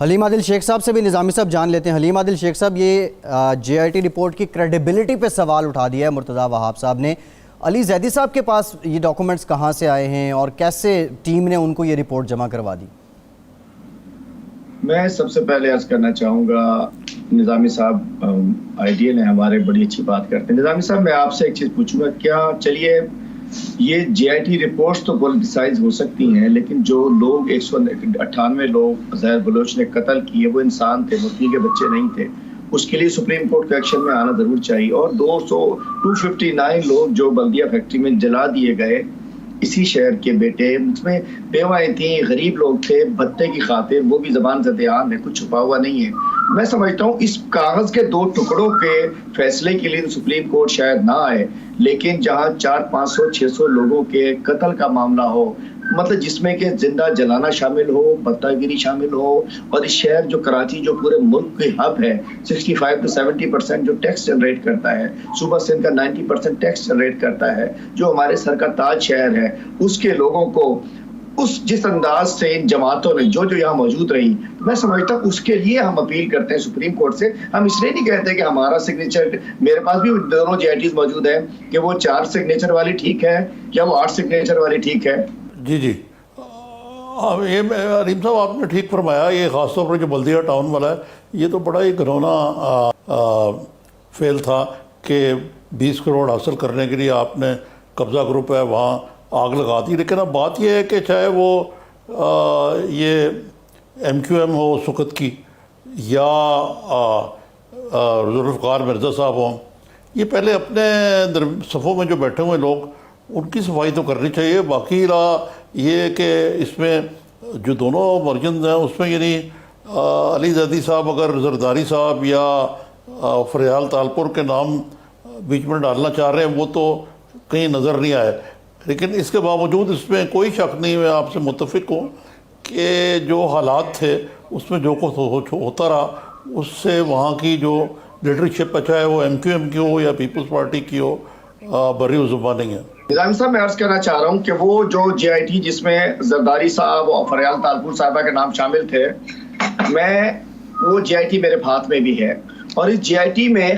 حلیم عادل شیخ صاحب سے بھی نظامی صاحب جان لیتے ہیں۔ حلیم عادل شیخ صاحب، یہ جے آئی ٹی رپورٹ کی کریڈیبلٹی پہ سوال اٹھا دیا ہے مرتضیٰ وہاب صاحب نے۔ علی زیدی صاحب کے پاس یہ ڈاکومنٹس کہاں سے آئے ہیں اور کیسے ٹیم نے ان کو یہ رپورٹ جمع کروا دی؟ میں سب سے پہلے عرض کرنا چاہوں گا، نظامی صاحب آئیڈیل ہیں ہمارے، بڑی اچھی بات کرتے ہیں۔ نظامی صاحب، میں آپ سے ایک چیز پوچھوں گا، کیا چلیے یہ جے آئی ٹی رپورٹس تو پولیٹیسائز ہو سکتی ہیں، لیکن جو لوگ 198 لوگ ظاہر بلوچ نے قتل کیے وہ انسان تھے، مفتی کے بچے نہیں تھے، اس کے لیے سپریم کورٹ کے ایکشن میں آنا ضرور چاہیے۔ اور 259 لوگ جو بلدیہ فیکٹری میں جلا دیے گئے، اسی شہر کے بیٹے، اس میں بیوائیں تھیں، غریب لوگ تھے، بھتے کی خاطر، وہ بھی زبان زد عام ہے، کچھ چھپا ہوا نہیں ہے۔ میں سمجھتا ہوں اس کاغذ کے 2 ٹکڑوں کے فیصلے کے لیے سپریم کورٹ شاید نہ آئے، لیکن جہاں 400، 500، 600 لوگوں کے قتل کا معاملہ ہو، مطلب جس میں کہ زندہ جلانا شامل ہو، بتہ گیری شامل ہو، اور اس شہر جو کراچی جو پورے ملک کے ہب ہے، 65 سے 70% جو ٹیکس جنریٹ کرتا ہے، صوبہ سندھ کا 90% ٹیکس جنریٹ کرتا ہے، جو ہمارے سر کا تاج شہر ہے، اس کے لوگوں کو جس انداز سے ان جماعتوں نے جو یہاں موجود رہی، میں سمجھتا ہوں اس کے لیے ہم اپیل کرتے ہیں سپریم کورٹ سے۔ ہم اس لیے نہیں کہتے کہ ہمارا سگنیچر، میرے پاس بھی دونوں جے آئی ٹیز موجود ہیں، کہ وہ 4 سگنیچر والی ٹھیک ہے یا وہ 8 سگنیچر والی ٹھیک ہے۔ جی یہ علیم صاحب آپ نے ٹھیک فرمایا، یہ خاص طور پر جو بلدیہ ٹاؤن والا ہے، یہ تو بڑا ہی گھنونا فیل تھا کہ 20 کروڑ حاصل کرنے کے لیے آپ نے قبضہ گروپ ہے وہاں آگ لگا دی۔ لیکن اب بات یہ ہے کہ چاہے وہ یہ ایم کیو ایم ہو سکت کی یا ذوالفقار مرزا صاحب ہوں، یہ پہلے اپنے صفوں میں جو بیٹھے ہوئے لوگ، ان کی صفائی تو کرنی چاہیے۔ باقی رہا یہ کہ اس میں جو دونوں ورژنز ہیں اس میں یعنی علی زیدی صاحب اگر زرداری صاحب یا فریال تالپور کے نام بیچ میں ڈالنا چاہ رہے ہیں، وہ تو کہیں نظر نہیں آئے، لیکن اس کے باوجود اس میں کوئی شک نہیں، میں آپ سے متفق ہوں کہ جو حالات تھے اس میں جو کچھ ہوتا رہا، اس سے وہاں کی جو لیڈرشپ ہے، چاہے وہ ایم کیو ایم کی ہو یا پیپلز پارٹی کی ہو، بری زبان نہیں ہے۔ نظامی صاحب، میں عرض کرنا چاہ رہا ہوں کہ وہ جو جے آئی ٹی جس میں زرداری صاحب اور فریال تالپور صاحبہ کے نام شامل تھے، وہ جے آئی ٹی میرے ہاتھ میں بھی ہے، اور اس جے آئی ٹی میں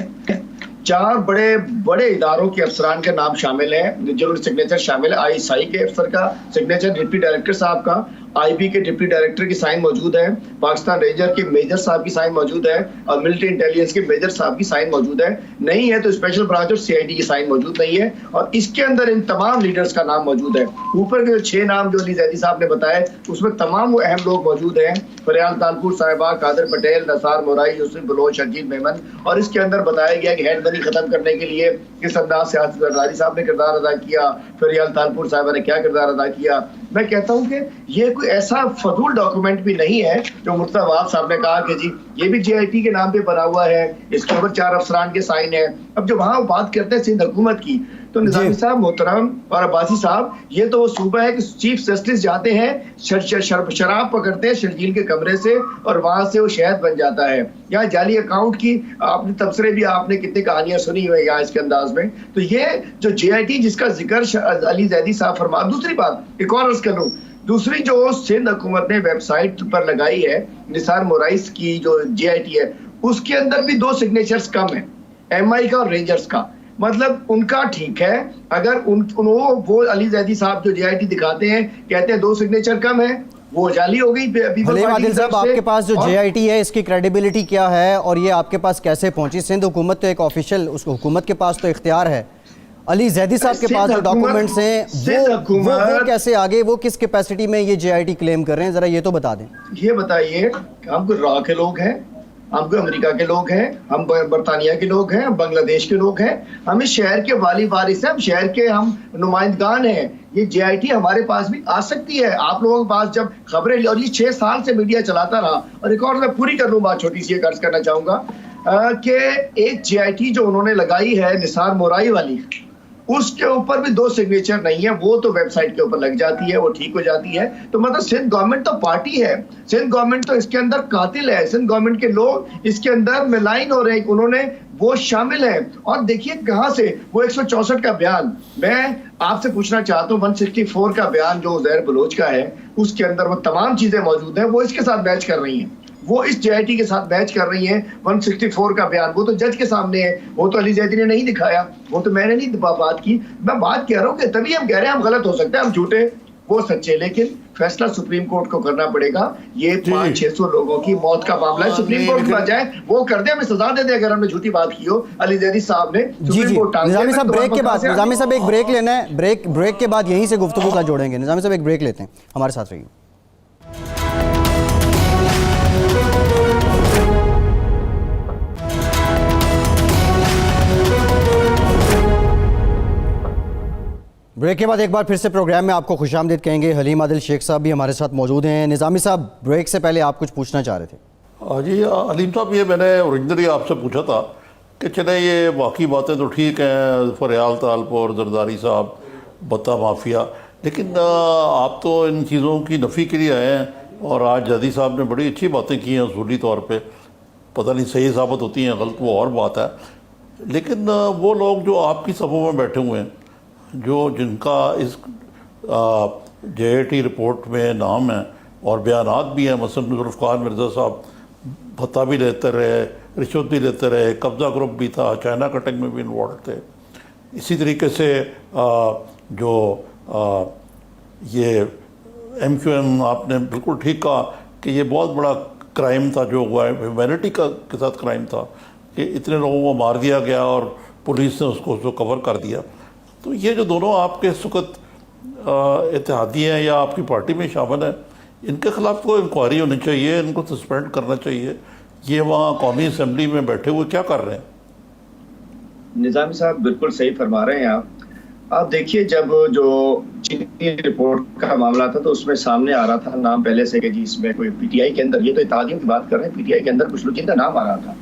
4 بڑے اداروں کے افسران کے نام شامل ہیں، جنہوں نے سگنیچر شامل ہے۔ آئی ایس آئی کے افسر کا سگنیچر، ڈپٹی ڈائریکٹر صاحب کا، آئی بی کے ڈپٹی ڈائریکٹر کی سائن موجود ہے، پاکستان رینجر کے میجر صاحب کی سائن موجود ہے، اور ملٹری انٹیلیجنس کے میجر صاحب کی سائن موجود ہے۔ نہیں ہے تو اسپیشل برانچ اور سی آئی ڈی کی سائن موجود نہیں ہے، اور اس کے اندر ان تمام لیڈرز کا نام موجود ہے۔ اوپر کے جو 6 نام جو علی زیدی صاحب نے بتائے، اس میں تمام وہ اہم لوگ موجود ہیں، فریال تالپور صاحبہ، قادر پٹیل، نثار مورائی، یوسف بلوچ، شرجیل میمن، اور اس کے اندر بتایا گیا کہ ہیڈ منی ختم کرنے کے لیے کس انداز سے زرداری صاحب نے کردار ادا کیا، فریال تالپور صاحبہ نے کیا کردار ادا کیا۔ میں کہتا ہوں کہ یہ کوئی ایسا فضول ڈاکومنٹ بھی نہیں ہے جو مرتضیٰ وہاب صاحب نے کہا کہ جی یہ بھی جے آئی ٹی کے نام پہ بنا ہوا ہے، اس کے اوپر 4 افسران کے سائن ہیں۔ اب جو وہاں بات کرتے ہیں سندھ حکومت کی، تو نظامی صاحب محترم اور عباسی صاحب، یہ تو وہ صوبہ ہے کہ چیف جسٹس جاتے ہیں، شراب پکڑتے ہیں شرجیل کے کمرے سے، اور وہاں سے وہ شہد بن جاتا ہے۔ یہاں جعلی اکاؤنٹ کی آپ نے تبصرے بھی، آپ نے کتنی کہانیاں سنی ہوئی یہاں اس کے انداز میں۔ تو یہ جو جے آئی ٹی جس کا ذکر علی زیدی صاحب فرما، دوسری بات ایک اور عرض کروں، دوسری جو سندھ حکومت نے ویب سائٹ پر لگائی ہے نثار مورائس کی جو جے آئی ٹی ہے، اس کے اندر بھی 2 سگنیچرز کم ہیں، ایم آئی کا اور رینجرز کا۔ مطلب ان کا ٹھیک ہے، اگر وہ علی زیدی صاحب جو جے آئی ٹی دکھاتے ہیں، کہتے ہیں 2 سگنیچر کم ہیں، وہ جعلی ہو گئی۔ حلیم عادل صاحب، آپ کے پاس جو جے آئی ٹی ہے اس کی کریڈیبلٹی کیا ہے اور یہ آپ کے پاس کیسے پہنچی؟ سندھ حکومت تو ایک آفیشل، اس حکومت کے پاس تو اختیار ہے، علی زیدی صاحب کے پاس جو ڈاکومنٹس ہیں وہ کیسے آگے، وہ کس کیپیسٹی میں یہ جے آئی ٹی کلیم کر رہے ہیں، ذرا یہ تو بتا دیں۔ یہ بتائیے، ہم کوئی را کے لوگ ہیں، ہم کوئی امریکہ کے لوگ ہیں، ہم برطانیہ کے لوگ ہیں، ہم بنگلہ دیش کے لوگ ہیں، ہم اس شہر کے والی وارث ہیں، ہم شہر کے ہم نمائندگان ہیں۔ یہ جے آئی ٹی ہمارے پاس بھی آ سکتی ہے، آپ لوگوں کے پاس جب خبریں، اور یہ 6 سال سے میڈیا چلاتا رہا۔ اور ایک اور میں پوری کر لوں بات، چھوٹی سی ایک عرض کرنا چاہوں گا کہ ایک جے آئی ٹی جو انہوں نے لگائی ہے نثار مورائی والی، اس کے اوپر بھی 2 سگنیچر نہیں ہے، وہ تو ویب سائٹ کے اوپر لگ جاتی ہے، وہ ٹھیک ہو جاتی ہے۔ تو مطلب سندھ گورنمنٹ تو پارٹی ہے، سندھ گورنمنٹ تو اس کے اندر قاتل ہے، سندھ گورنمنٹ کے لوگ اس کے اندر ملائن ہو رہے ہیں، انہوں نے وہ شامل ہیں۔ اور دیکھیے کہاں سے وہ 164 کا بیان، میں آپ سے پوچھنا چاہتا ہوں 164 کا بیان جو زہر بلوچ کا ہے، اس کے اندر وہ تمام چیزیں موجود ہیں، وہ اس کے ساتھ میچ کر رہی ہیں۔ وہ اس جے آئی ٹی کے ساتھ میچ کر رہی ہیں 164 کا بیان. وہ تو جج کے سامنے ہے, وہ تو علی زیدی نے نہیں دکھایا, وہ تو میں نے نہیں بات کی. میں بات کہہ رہا ہوں کہ تبھی ہم کہہ رہے ہیں ہم غلط ہو سکتے ہیں, ہم جھوٹے وہ سچے, لیکن فیصلہ سپریم کورٹ کو کرنا پڑے گا. یہ 500-600 لوگوں کی موت کا معاملہ ہے, سپریم کورٹ کی بجائے وہ کر دے, ہمیں سزا دے دے اگر ہم نے جھوٹی بات کی ہو. علی زیدی صاحب نے سپریم کورٹ ٹال دیا. نظامی صاحب بریک کے بعد, نظامی صاحب ایک بریک لینا ہے, بریک کے بعد یہیں سے گفتگو کا جوڑیں گے. نظامی صاحب ایک بریک لیتے ہیں, ہمارے ساتھ رہیے. بریک کے بعد ایک بار پھر سے پروگرام میں آپ کو خوش آمدید کہیں گے. حلیم عادل شیخ صاحب بھی ہمارے ساتھ موجود ہیں. نظامی صاحب بریک سے پہلے آپ کچھ پوچھنا چاہ رہے تھے. جی حلیم صاحب, یہ میں نے اوریجنلی آپ سے پوچھا تھا کہ چلے یہ باقی باتیں تو ٹھیک ہیں, فریال طالپور, زرداری صاحب, بتا مافیا, لیکن آپ تو ان چیزوں کی نفی کے لیے آئے ہیں اور آج زیدی صاحب نے بڑی اچھی باتیں کی ہیں اصولی طور پہ. پتہ نہیں صحیح ثابت ہوتی ہیں غلط وہ اور بات ہے, لیکن وہ لوگ جو آپ کی صفوں میں بیٹھے ہوئے ہیں, جن کا اس جے اے ٹی رپورٹ میں نام ہے اور بیانات بھی ہیں, مثلا ذوالفقار مرزا صاحب بھتہ بھی لیتے رہے, رشوت بھی لیتے رہے, قبضہ گروپ بھی تھا, چائنا کٹنگ میں بھی انوالوڈ تھے. اسی طریقے سے جو یہ ایم کیو ایم, آپ نے بالکل ٹھیک کہا کہ یہ بہت بڑا کرائم تھا جو ہوا ہے, ہیومینٹی کے ساتھ کرائم تھا کہ اتنے لوگوں کو مار دیا گیا اور پولیس نے اس کو کور کر دیا. تو یہ جو دونوں آپ کے اس وقت اتحادی ہیں یا آپ کی پارٹی میں شامل ہیں, ان کے خلاف کوئی انکوائری ہونی چاہیے, ان کو سسپینڈ کرنا چاہیے. یہ وہاں قومی اسمبلی میں بیٹھے ہوئے کیا کر رہے ہیں؟ نظامی صاحب بالکل صحیح فرما رہے ہیں آپ دیکھیے, جب جو چینی رپورٹ کا معاملہ تھا تو اس میں سامنے آ رہا تھا نام پہلے سے کہ جی اس میں کوئی پی ٹی آئی کے اندر, یہ تو اتحادیوں کی بات کر رہے ہیں, پی ٹی آئی کے اندر کچھ لوگ جن کا نام آ رہا تھا.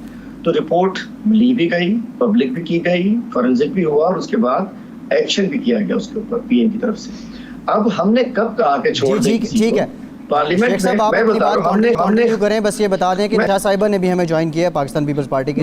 تو رپورٹ لی بھی گئی, پبلک بھی کی گئی, فورنزک بھی ہوا, اور اس کے بعد ایکشن بھی کیا گیا اس کے اوپر پی ایم کی طرف سے. اب ہم نے کب کہا کہ چھوڑ دیں کسی کو پارلیمنٹ میں؟ میں بتا رہا ہوں, ہم نے کریں, بس یہ بتا دیں کہ نشا صاحبہ نے بھی ہمیں جوائن کیا ہے پاکستان پیپلز پارٹی کی.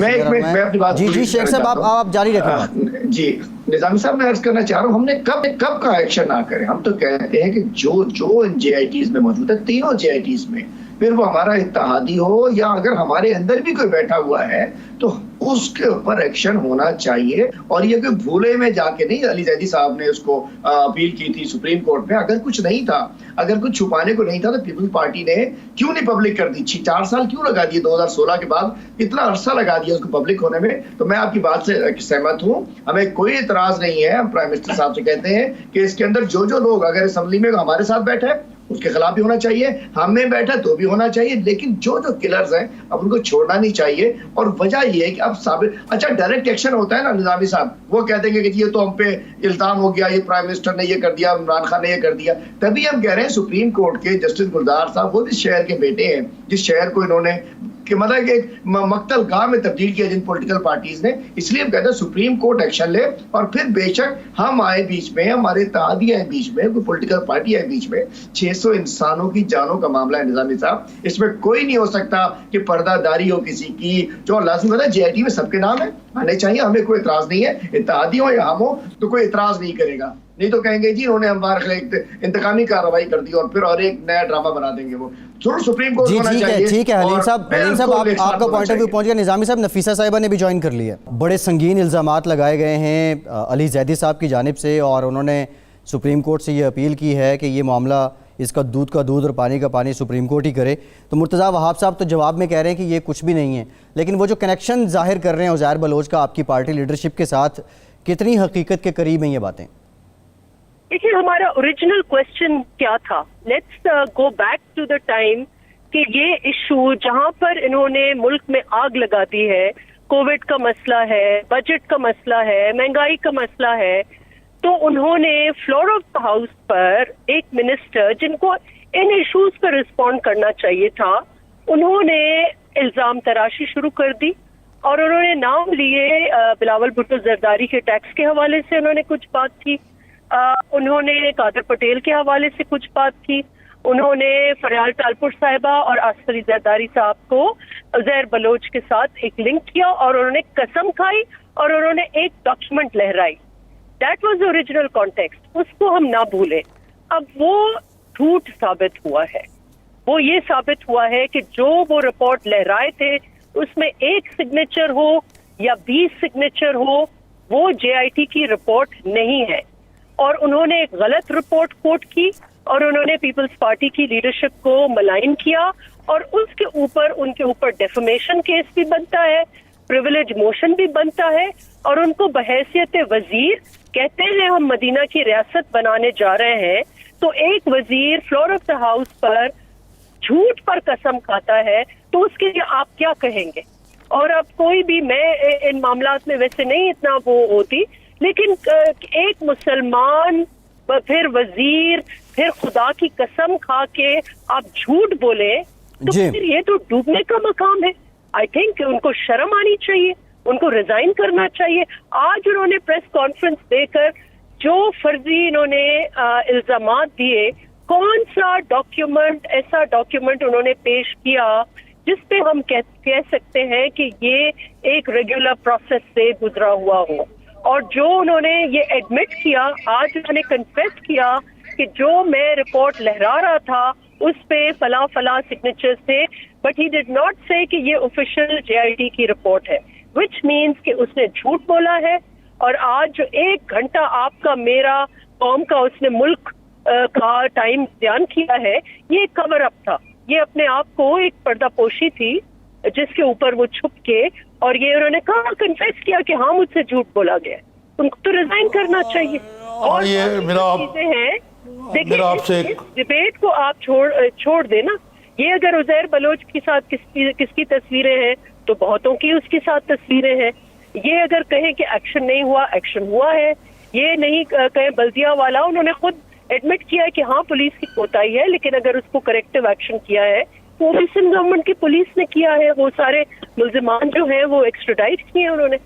جی جی شیخ صاحب آپ جاری رکھیں. جی نظامی صاحب میں عرض کرنا چاہ رہا ہوں, ہم نے کب کا ایکشن نہ کریں. ہم تو کہتے ہیں کہ جو جے آئی ٹیز میں موجود ہے, تینوں جے آئی ٹیز میں, پھر وہ ہمارا اتحادی ہو یا اگر ہمارے اندر بھی کوئی بیٹھا ہوا ہے تو اس کے اوپر ایکشن ہونا چاہیے. اور یہ کہ بھولے میں جا کے نہیں, علی زیدی صاحب نے اس کو اپیل کی تھی سپریم کورٹ میں, اگر کچھ نہیں تھا, اگر کچھ چھپانے کو نہیں تھا تو پیپلز پارٹی نے کیوں نہیں پبلک کر دی؟ 4 سال کیوں لگا دیے؟ 2016 کے بعد اتنا عرصہ لگا دیا اس کو پبلک ہونے میں. تو میں آپ کی بات سے سہمت ہوں, ہمیں کوئی اعتراض نہیں ہے. ہم پرائم منسٹر صاحب سے کہتے ہیں کہ اس کے اندر جو لوگ اگر اسمبلی میں ہمارے ساتھ بیٹھے اس کے خلاف بھی ہونا چاہیے, ہم میں بیٹھا تو بھی ہونا چاہیے, لیکن جو کلرز ہیں اب ان کو چھوڑنا نہیں چاہیے. اور وجہ یہ ہے کہ اب ثابت, اچھا ڈائریکٹ ایکشن ہوتا ہے نا نظامی صاحب, وہ کہتے ہیں کہ یہ تو ہم پہ الزام ہو گیا, یہ پرائم منسٹر نے یہ کر دیا, عمران خان نے یہ کر دیا. تبھی ہم کہہ رہے ہیں سپریم کورٹ کے جسٹس گلزار صاحب وہ بھی شہر کے بیٹے ہیں, جس شہر کو انہوں نے کہ مطلب ایک مقتل گاہ میں تبدیل کیا جن پولیٹیکل پارٹیز نے. اس لیے ہم کہتے ہیں سپریم کورٹ ایکشن لے, اور پھر بے شک ہم آئے بیچ میں, ہمارے اتحادی آئے بیچ میں, کوئی پولیٹیکل پارٹی آئے بیچ میں. 600 انسانوں کی جانوں کا معاملہ ہے نظامی صاحب, اس میں کوئی نہیں ہو سکتا کہ پردہ داری ہو کسی کی. جو لازم ہوتا ہے جے آئی ٹی میں سب کے نام ہیں, آنے چاہیے, ہمیں کوئی اعتراض نہیں ہے. اتحادی ہو یا ہم ہو تو کوئی اعتراض نہیں کرے گا, نہیں تو کہیں گے جی انہوں نے ہمارے خلاف انتقامی کارروائی کر دی, اور پھر اور ایک نیا ڈرامہ بنا دیں گے. وہ ضرور سپریم کورٹ ہونا چاہیے. ٹھیک ہے حلیم صاحب آپ کا پوائنٹ آف ویو پہنچ گیا. نظامی صاحب نفیسہ صاحبہ نے بھی جوائن کر لیا. بڑے سنگین الزامات لگائے گئے ہیں علی زیدی صاحب کی جانب سے, اور انہوں نے سپریم کورٹ سے یہ اپیل کی ہے کہ یہ معاملہ اس کا دودھ اور پانی کا پانی سپریم کورٹ ہی کرے. تو مرتضیٰ وہاب صاحب تو جواب میں کہہ رہے ہیں کہ یہ کچھ بھی نہیں ہے, لیکن وہ جو کنیکشن ظاہر کر رہے ہیں عزیر بلوچ کا آپ کی پارٹی لیڈرشپ کے ساتھ, کتنی حقیقت کے قریب ہیں یہ باتیں؟ دیکھیے ہمارا اوریجنل کوشچن کیا تھا, let's go back to the time کہ یہ ایشو جہاں پر انہوں نے ملک میں آگ لگا دی ہے, کووڈ کا مسئلہ ہے, بجٹ کا مسئلہ ہے, مہنگائی کا مسئلہ ہے, تو انہوں نے فلور آف دا ہاؤس پر ایک منسٹر جن کو ان ایشوز پر رسپونڈ کرنا چاہیے تھا, انہوں نے الزام تراشی شروع کر دی, اور انہوں نے نام لیے بلاول بھٹو زرداری کے ٹیکس کے حوالے سے انہوں نے کچھ بات کی, انہوں نے قادر پٹیل کے حوالے سے کچھ بات کی, انہوں نے فریال طالپور صاحبہ اور آصف علی زرداری صاحب کو عزیر بلوچ کے ساتھ ایک لنک کیا, اور انہوں نے قسم کھائی اور انہوں نے ایک ڈاکیومنٹ لہرائی. That was the original context, اس کو ہم نہ بھولیں. اب وہ جھوٹ ثابت ہوا ہے, وہ یہ ثابت ہوا ہے کہ جو وہ رپورٹ لہرائے تھے اس میں 1 سگنیچر ہو یا 20 سگنیچر ہو، وہ جے آئی ٹی کی رپورٹ نہیں ہے. اور انہوں نے ایک غلط رپورٹ کوٹ کی اور انہوں نے پیپلز پارٹی کی لیڈرشپ کو ملائن کیا، اور اس کے اوپر ان کے اوپر ڈیفیمیشن کیس بھی بنتا ہے، پریویلیج موشن بھی بنتا ہے، اور ان کو بحیثیت وزیر کہتے ہیں ہم مدینہ کی ریاست بنانے جا رہے ہیں. تو ایک وزیر فلور آف دا ہاؤس پر جھوٹ پر قسم کھاتا ہے تو اس کے لیے آپ کیا کہیں گے؟ اور اب کوئی بھی، میں ان معاملات میں ویسے نہیں اتنا وہ ہوتی، لیکن ایک مسلمان پھر وزیر پھر خدا کی قسم کھا کے آپ جھوٹ بولے تو پھر یہ تو ڈوبنے کا مقام ہے. آئی تھنک ان کو شرم آنی چاہیے، ان کو ریزائن کرنا چاہیے. آج انہوں نے پریس کانفرنس دے کر جو فرضی انہوں نے الزامات دیے، کون سا ڈاکیومنٹ، ایسا ڈاکیومنٹ انہوں نے پیش کیا جس پہ ہم کہہ سکتے ہیں کہ یہ ایک ریگولر پروسیس سے گزرا ہوا ہو؟ اور جو انہوں نے یہ ایڈمٹ کیا، آج انہوں نے کنفیس کیا کہ جو میں رپورٹ لہرا رہا تھا اس پہ فلاں فلاں سگنیچرز تھے، بٹ ہی ڈڈ ناٹ سے کہ یہ آفیشیل جے آئی ٹی کی رپورٹ ہے، وچ مینس کہ اس نے جھوٹ بولا ہے. اور آج جو 1 گھنٹہ آپ کا، میرا، قوم کا اس نے ملک کا ٹائم بیان کیا ہے، یہ کور اپ تھا، یہ اپنے آپ کو ایک پردہ پوشی تھی جس کے اوپر وہ چھپ کے، اور یہ انہوں نے کہا، کنفیس کیا کہ ہاں مجھ سے جھوٹ بولا گیا. ان کو تو ریزائن کرنا چاہیے. اور یہ چیزیں ہیں، دیکھیں اس ڈبیٹ کو آپ چھوڑ دیں نا. یہ اگر عزیر بلوچ کے ساتھ کس کی تصویریں ہیں تو بہتوں کی اس کے ساتھ تصویریں ہیں. یہ اگر کہیں کہ ایکشن نہیں ہوا، ایکشن ہوا ہے. یہ نہیں کہیں بلدیہ والا، انہوں نے خود ایڈمٹ کیا ہے کہ ہاں پولیس کی کوتاہی ہے، لیکن اگر اس کو کریکٹیو ایکشن کیا ہے وہ بھی سندھ گورنمنٹ کی پولیس نے کیا ہے. وہ سارے ملزمان جو ہیں وہ ایکسٹراڈائٹ کیے ہیں انہوں نے.